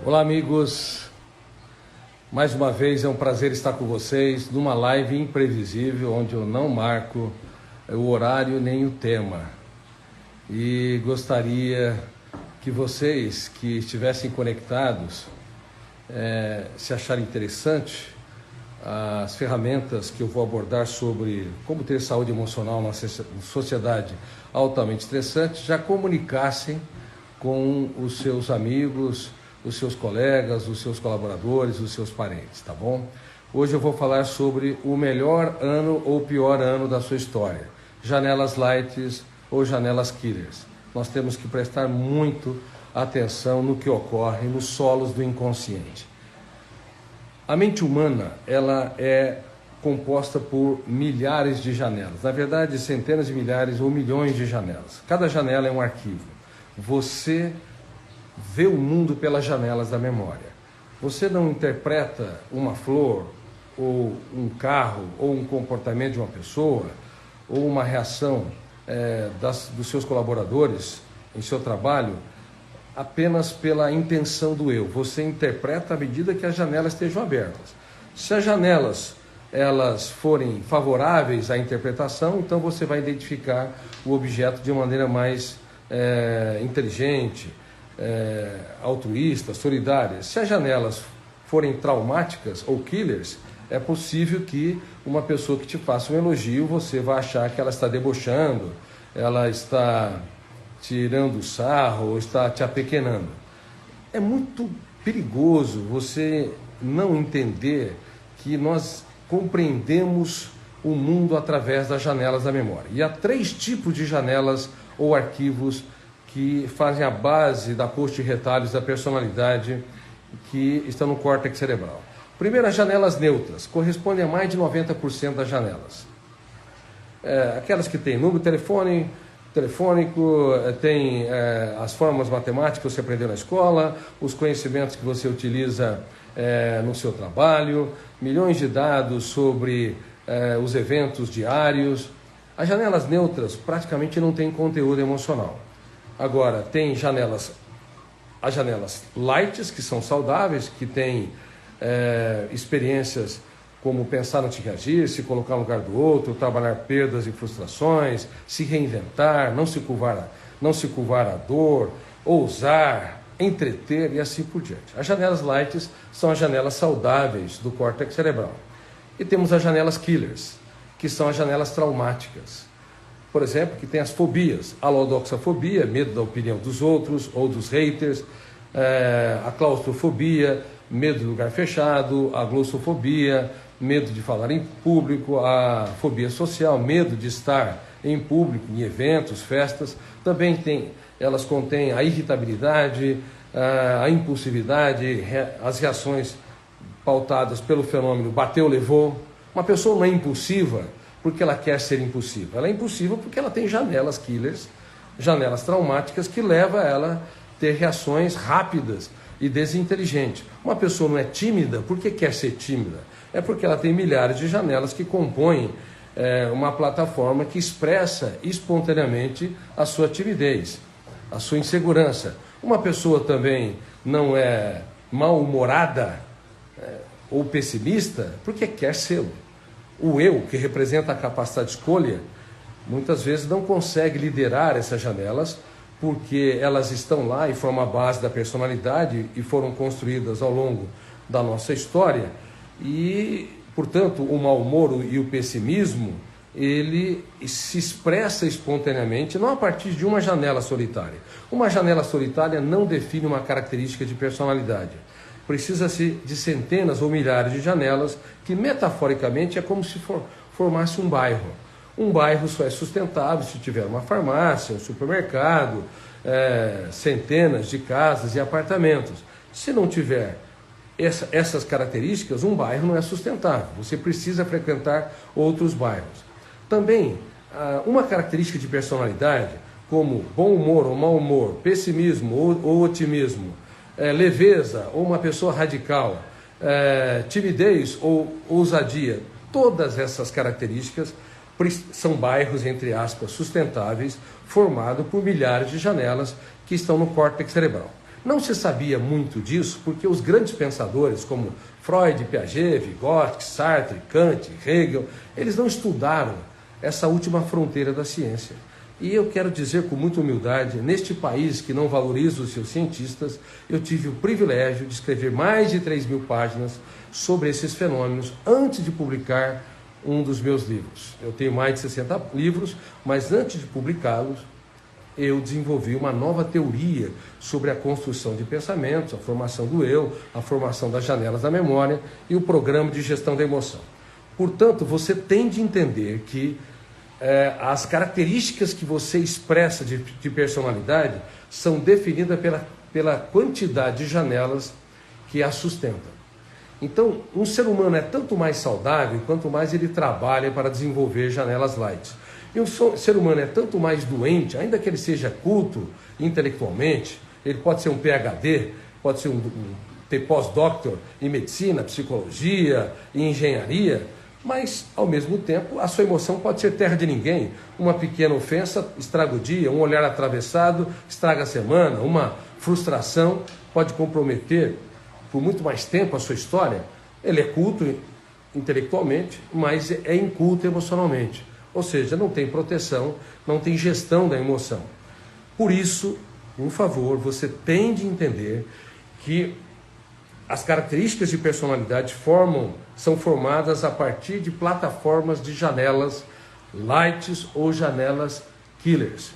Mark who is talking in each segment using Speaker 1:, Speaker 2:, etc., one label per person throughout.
Speaker 1: Olá, amigos. Mais uma vez é um prazer estar com vocês numa live imprevisível, onde eu não marco o horário nem o tema. E gostaria que vocês que estivessem conectados, se acharem interessante as ferramentas que eu vou abordar sobre como ter saúde emocional numa sociedade altamente estressante, já comunicassem com os seus amigos, os seus colegas, os seus colaboradores, os seus parentes, tá bom? Hoje eu vou falar sobre o melhor ano ou pior ano da sua história. Janelas lights ou janelas killers. Nós temos que prestar muito atenção no que ocorre nos solos do inconsciente. A mente humana, ela é composta por milhares de janelas. Na verdade, centenas de milhares ou milhões de janelas. Cada janela é um arquivo. Você vê o mundo pelas janelas da memória. Você não interpreta uma flor, ou um carro, ou um comportamento de uma pessoa, ou uma reação dos seus colaboradores em seu trabalho, apenas pela intenção do eu. Você interpreta à medida que as janelas estejam abertas. Se as janelas elas forem favoráveis à interpretação, então você vai identificar o objeto de uma maneira mais inteligente, altruísta, solidária. Se as janelas forem traumáticas ou killers, é possível que uma pessoa que te faça um elogio, você vai achar que ela está debochando, ela está tirando sarro ou está te apequenando. É muito perigoso você não entender que nós compreendemos o mundo através das janelas da memória. E há 3 tipos de janelas ou arquivos que fazem a base da coxa e retalhos da personalidade que estão no córtex cerebral. Primeiro, as janelas neutras, correspondem a mais de 90% das janelas. Aquelas que têm número telefônico, tem as fórmulas matemáticas que você aprendeu na escola, os conhecimentos que você utiliza no seu trabalho, milhões de dados sobre os eventos diários. As janelas neutras praticamente não têm conteúdo emocional. Agora, tem as janelas lights, que são saudáveis, que têm experiências como pensar antes de reagir, se colocar no lugar do outro, trabalhar perdas e frustrações, se reinventar, não se curvar à dor, ousar, entreter e assim por diante. As janelas lights são as janelas saudáveis do córtex cerebral. E temos as janelas killers, que são as janelas traumáticas. Por exemplo, que tem as fobias, a lodoxafobia, medo da opinião dos outros ou dos haters, a claustrofobia, medo de lugar fechado, a glossofobia, medo de falar em público, a fobia social, medo de estar em público, em eventos, festas. Também elas contêm a irritabilidade, a impulsividade, as reações pautadas pelo fenômeno bateu, levou. Uma pessoa não é impulsiva porque ela quer ser impulsiva. Ela é impulsiva porque ela tem janelas killers, janelas traumáticas que levam ela a ter reações rápidas e desinteligentes. Uma pessoa não é tímida porque quer ser tímida. É porque ela tem milhares de janelas que compõem uma plataforma que expressa espontaneamente a sua timidez, a sua insegurança. Uma pessoa também não é mal-humorada ou pessimista porque quer ser. O eu, que representa a capacidade de escolha, muitas vezes não consegue liderar essas janelas porque elas estão lá e formam a base da personalidade e foram construídas ao longo da nossa história. E, portanto, o mau humor e o pessimismo, ele se expressa espontaneamente, não a partir de uma janela solitária. Uma janela solitária não define uma característica de personalidade. Precisa-se de centenas ou milhares de janelas que, metaforicamente, é como se formasse um bairro. Um bairro só é sustentável se tiver uma farmácia, um supermercado, centenas de casas e apartamentos. Se não tiver essas características, um bairro não é sustentável. Você precisa frequentar outros bairros. Também, uma característica de personalidade, como bom humor ou mau humor, pessimismo ou otimismo, leveza ou uma pessoa radical, timidez ou ousadia, todas essas características são bairros, entre aspas, sustentáveis, formados por milhares de janelas que estão no córtex cerebral. Não se sabia muito disso porque os grandes pensadores como Freud, Piaget, Vygotsky, Sartre, Kant, Hegel, eles não estudaram essa última fronteira da ciência. E eu quero dizer com muita humildade, neste país que não valoriza os seus cientistas, eu tive o privilégio de escrever mais de 3.000 páginas sobre esses fenômenos antes de publicar um dos meus livros. Eu tenho mais de 60 livros, mas antes de publicá-los, eu desenvolvi uma nova teoria sobre a construção de pensamentos, a formação do eu, a formação das janelas da memória e o programa de gestão da emoção. Portanto, você tem de entender que as características que você expressa de personalidade são definidas pela quantidade de janelas que a sustentam. Então, um ser humano é tanto mais saudável quanto mais ele trabalha para desenvolver janelas light. E um ser humano é tanto mais doente, ainda que ele seja culto intelectualmente, ele pode ser um PhD, pode ser ter pós-doctor em medicina, psicologia, em engenharia, mas, ao mesmo tempo, a sua emoção pode ser terra de ninguém. Uma pequena ofensa estraga o dia, um olhar atravessado estraga a semana, uma frustração pode comprometer por muito mais tempo a sua história. Ele é culto intelectualmente, mas é inculto emocionalmente. Ou seja, não tem proteção, não tem gestão da emoção. Por isso, por favor, você tem de entender que as características de personalidade são formadas a partir de plataformas de janelas lights ou janelas killers.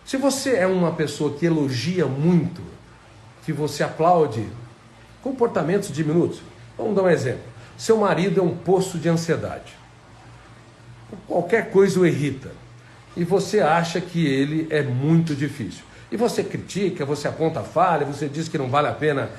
Speaker 1: Se você é uma pessoa que elogia muito, que você aplaude comportamentos diminutos, vamos dar um exemplo. Seu marido é um poço de ansiedade. Qualquer coisa o irrita. E você acha que ele é muito difícil. E você critica, você aponta a falha, você diz que não vale a pena,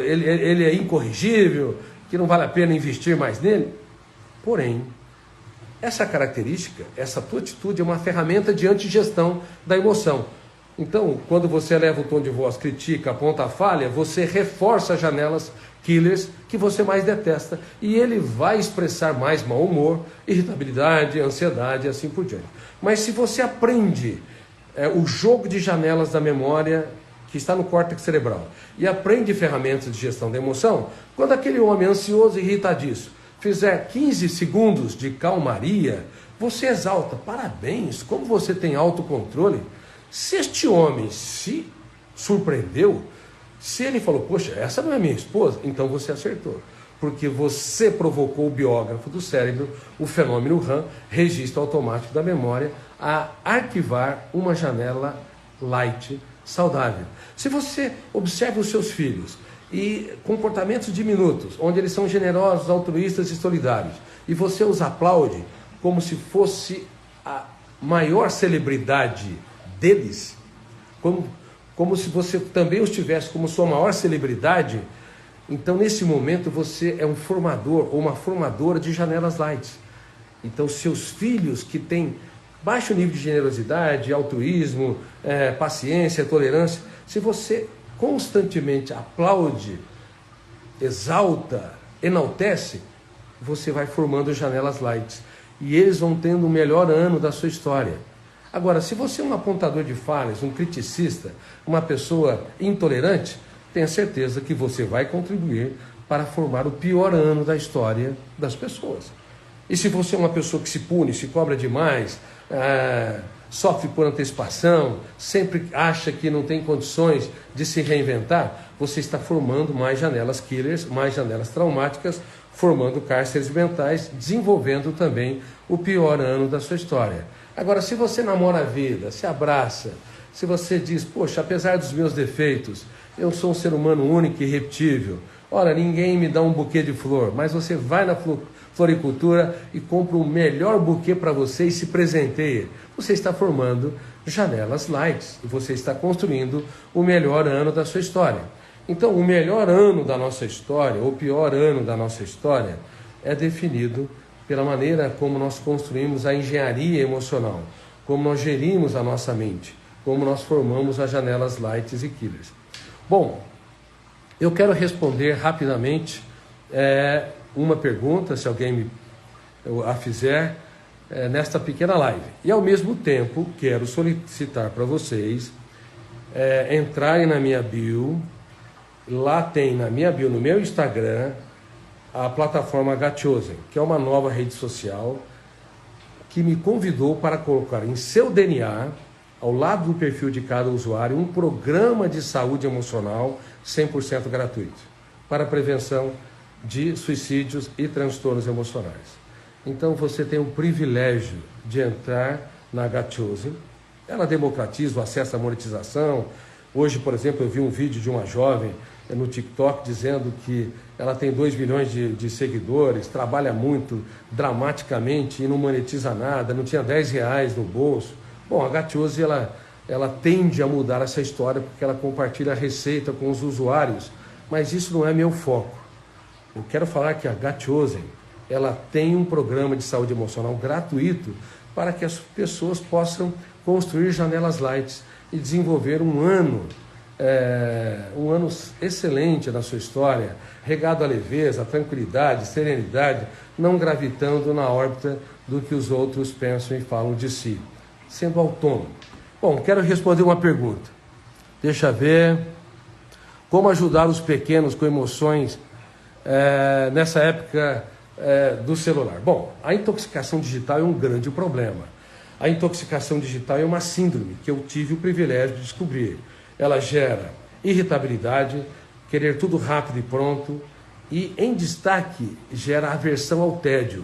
Speaker 1: ele é incorrigível, que não vale a pena investir mais nele. Porém, essa característica, essa tua atitude é uma ferramenta de antigestão da emoção. Então, quando você eleva o tom de voz, critica, aponta a falha, você reforça as janelas killers que você mais detesta. E ele vai expressar mais mau humor, irritabilidade, ansiedade e assim por diante. Mas se você aprende o jogo de janelas da memória que está no córtex cerebral e aprende ferramentas de gestão da emoção, quando aquele homem ansioso e irritadiço fizer 15 segundos de calmaria, você exalta, parabéns, como você tem autocontrole. Se este homem se surpreendeu, se ele falou, poxa, essa não é minha esposa, então você acertou. Porque você provocou o biógrafo do cérebro, o fenômeno RAM, registro automático da memória, a arquivar uma janela light saudável. Se você observa os seus filhos e comportamentos diminutos, onde eles são generosos, altruístas e solidários, e você os aplaude como se fosse a maior celebridade deles, como se você também os tivesse como sua maior celebridade, então nesse momento você é um formador ou uma formadora de janelas light. Então seus filhos que têm baixo nível de generosidade, altruísmo, paciência, tolerância, se você constantemente aplaude, exalta, enaltece, você vai formando janelas light. E eles vão tendo o melhor ano da sua história. Agora, se você é um apontador de falhas, um criticista, uma pessoa intolerante, tenha certeza que você vai contribuir para formar o pior ano da história das pessoas. E se você é uma pessoa que se pune, se cobra demais, sofre por antecipação, sempre acha que não tem condições de se reinventar, você está formando mais janelas killers, mais janelas traumáticas, formando cárceres mentais, desenvolvendo também o pior ano da sua história. Agora, se você namora a vida, se abraça, se você diz, poxa, apesar dos meus defeitos, eu sou um ser humano único e irrepetível, olha, ninguém me dá um buquê de flor, mas você vai na floricultura e compra o melhor buquê para você e se presenteia. Você está formando janelas lights e você está construindo o melhor ano da sua história. Então, o melhor ano da nossa história, ou o pior ano da nossa história, é definido pela maneira como nós construímos a engenharia emocional, como nós gerimos a nossa mente, como nós formamos as janelas lights e killers. Bom, eu quero responder rapidamente uma pergunta, se alguém a fizer, nesta pequena live. E, ao mesmo tempo, quero solicitar para vocês entrarem na minha bio. Lá tem na minha bio, no meu Instagram, a plataforma Gatchosen, que é uma nova rede social que me convidou para colocar em seu DNA, ao lado do perfil de cada usuário, um programa de saúde emocional 100% gratuito para prevenção de suicídios e transtornos emocionais. Então você tem o privilégio de entrar na Gatchosen. Ela democratiza o acesso à monetização. Hoje, por exemplo, eu vi um vídeo de uma jovem no TikTok dizendo que ela tem 2 milhões de seguidores, trabalha muito, dramaticamente, e não monetiza nada, não tinha 10 reais no bolso. Bom, a Gatchosen, ela tende a mudar essa história porque ela compartilha a receita com os usuários, mas isso não é meu foco. Eu quero falar que a Gatchosen, ela tem um programa de saúde emocional gratuito para que as pessoas possam construir janelas light e desenvolver um ano excelente na sua história, regado à leveza, à tranquilidade, serenidade, não gravitando na órbita do que os outros pensam e falam de si, sendo autônomo. Bom, quero responder uma pergunta. Deixa eu ver. Como ajudar os pequenos com emoções nessa época do celular? Bom, a intoxicação digital é um grande problema. A intoxicação digital é uma síndrome que eu tive o privilégio de descobrir. Ela gera irritabilidade, querer tudo rápido e pronto, e, em destaque, gera aversão ao tédio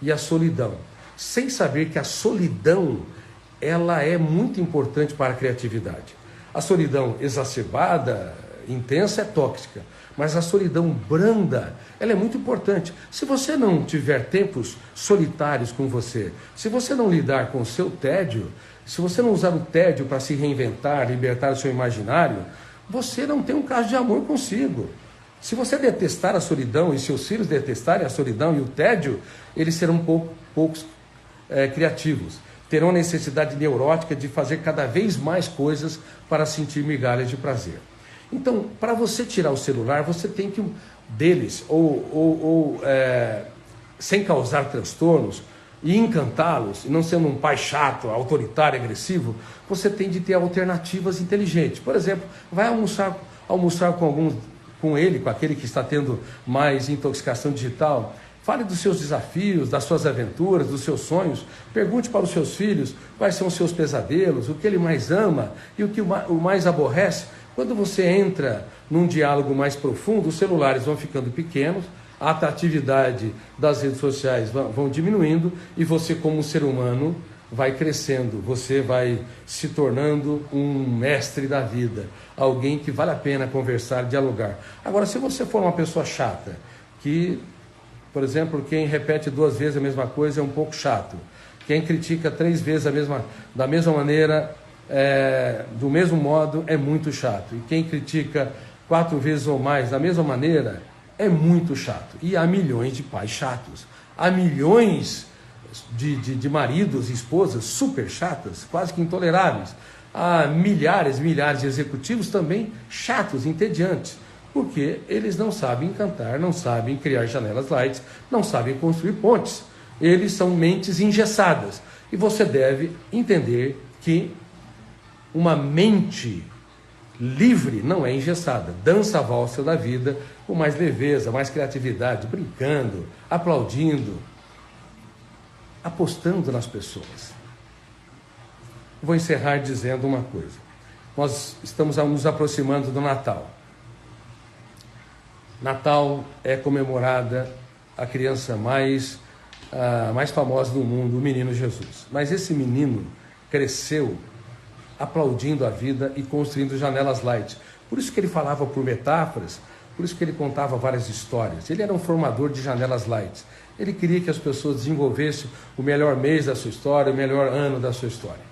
Speaker 1: e à solidão, sem saber que a solidão ela é muito importante para a criatividade. A solidão exacerbada, intensa, é tóxica, mas a solidão branda, ela é muito importante. Se você não tiver tempos solitários com você, se você não lidar com o seu tédio, se você não usar o tédio para se reinventar, libertar o seu imaginário, você não tem um caso de amor consigo. Se você detestar a solidão e seus filhos detestarem a solidão e o tédio, eles serão poucos criativos. Terão a necessidade neurótica de fazer cada vez mais coisas para sentir migalhas de prazer. Então, para você tirar o celular, você tem que deles, sem causar transtornos, e encantá-los, e não sendo um pai chato, autoritário, agressivo, você tem de ter alternativas inteligentes. Por exemplo, vai almoçar com aquele que está tendo mais intoxicação digital. Fale dos seus desafios, das suas aventuras, dos seus sonhos. Pergunte para os seus filhos quais são os seus pesadelos, o que ele mais ama e o que o mais aborrece. Quando você entra num diálogo mais profundo, os celulares vão ficando pequenos, a atratividade das redes sociais vão diminuindo e você, como um ser humano, vai crescendo. Você vai se tornando um mestre da vida, alguém que vale a pena conversar, dialogar. Agora, se você for uma pessoa chata, que, por exemplo, quem repete 2 vezes a mesma coisa é um pouco chato. Quem critica 3 vezes da mesma maneira, do mesmo modo, é muito chato. E quem critica 4 vezes ou mais da mesma maneira é muito chato. E há milhões de pais chatos. Há milhões de maridos e esposas super chatas, quase que intoleráveis. Há milhares de executivos também chatos, entediantes, porque eles não sabem encantar, não sabem criar janelas light, não sabem construir pontes. Eles são mentes engessadas. E você deve entender que uma mente livre não é engessada. Dança a valsa da vida com mais leveza, mais criatividade, brincando, aplaudindo, apostando nas pessoas. Vou encerrar dizendo uma coisa. Nós estamos nos aproximando do Natal. Natal é comemorada a criança mais famosa do mundo, o menino Jesus. Mas esse menino cresceu aplaudindo a vida e construindo janelas light. Por isso que ele falava por metáforas, por isso que ele contava várias histórias. Ele era um formador de janelas light. Ele queria que as pessoas desenvolvessem o melhor mês da sua história, o melhor ano da sua história.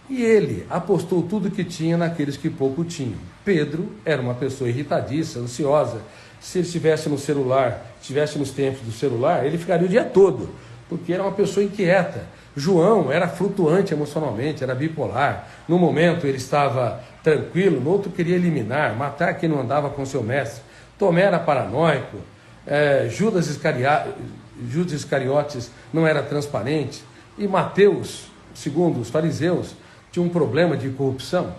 Speaker 1: E ele apostou tudo que tinha naqueles que pouco tinham. Pedro era uma pessoa irritadiça, ansiosa. Se ele estivesse no celular, estivesse nos tempos do celular, ele ficaria o dia todo, porque era uma pessoa inquieta. João era flutuante emocionalmente, era bipolar. No momento ele estava tranquilo, no outro queria eliminar, matar quem não andava com seu mestre. Tomé era paranoico, Judas Iscariotes não era transparente, e Mateus, segundo os fariseus, tinha um problema de corrupção.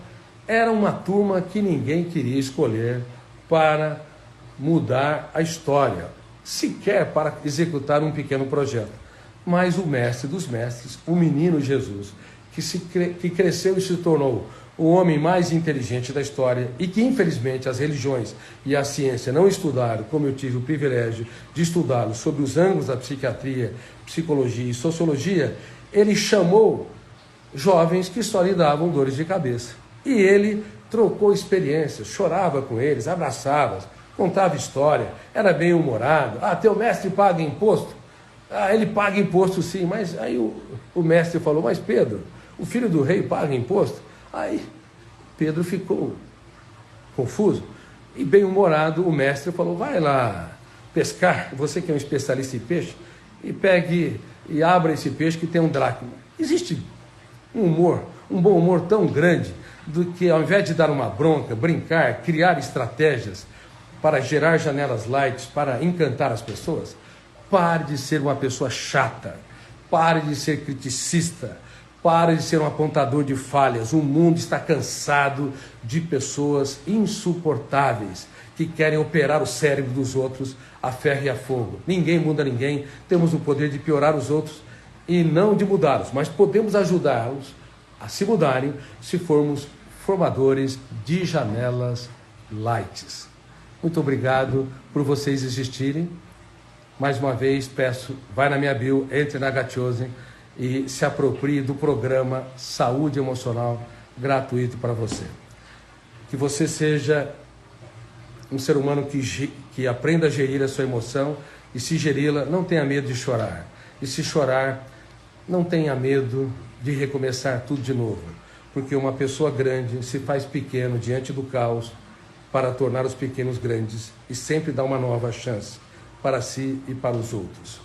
Speaker 1: Era uma turma que ninguém queria escolher para mudar a história, sequer para executar um pequeno projeto. Mas o mestre dos mestres, o menino Jesus, que cresceu e se tornou o homem mais inteligente da história e que, infelizmente, as religiões e a ciência não estudaram, como eu tive o privilégio de estudá-lo, sobre os ângulos da psiquiatria, psicologia e sociologia, ele chamou jovens que só lhe davam dores de cabeça. E ele trocou experiências, chorava com eles, abraçava, contava história, era bem-humorado. Teu mestre paga imposto? Ele paga imposto sim, mas aí o mestre falou, mas Pedro, o filho do rei paga imposto? Aí Pedro ficou confuso e bem-humorado o mestre falou, vai lá pescar, você que é um especialista em peixe, e pegue e abra esse peixe que tem um dracma. Existe um bom humor tão grande, do que ao invés de dar uma bronca, brincar, criar estratégias para gerar janelas light, para encantar as pessoas, pare de ser uma pessoa chata, pare de ser criticista, pare de ser um apontador de falhas. O mundo está cansado de pessoas insuportáveis, que querem operar o cérebro dos outros a ferro e a fogo. Ninguém muda ninguém, temos o poder de piorar os outros e não de mudá-los, mas podemos ajudá-los a se mudarem se formos formadores de janelas lights. Muito obrigado por vocês existirem. Mais uma vez peço, vai na minha bio, entre na Gatiosen e se aproprie do programa Saúde Emocional gratuito para você. Que você seja um ser humano que aprenda a gerir a sua emoção e se geri-la, não tenha medo de chorar. E se chorar, não tenha medo de recomeçar tudo de novo, porque uma pessoa grande se faz pequeno diante do caos para tornar os pequenos grandes e sempre dá uma nova chance para si e para os outros.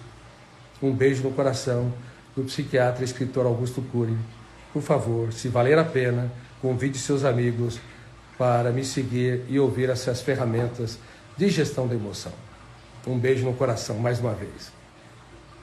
Speaker 1: Um beijo no coração do psiquiatra e escritor Augusto Cury. Por favor, se valer a pena, convide seus amigos para me seguir e ouvir essas ferramentas de gestão da emoção. Um beijo no coração mais uma vez.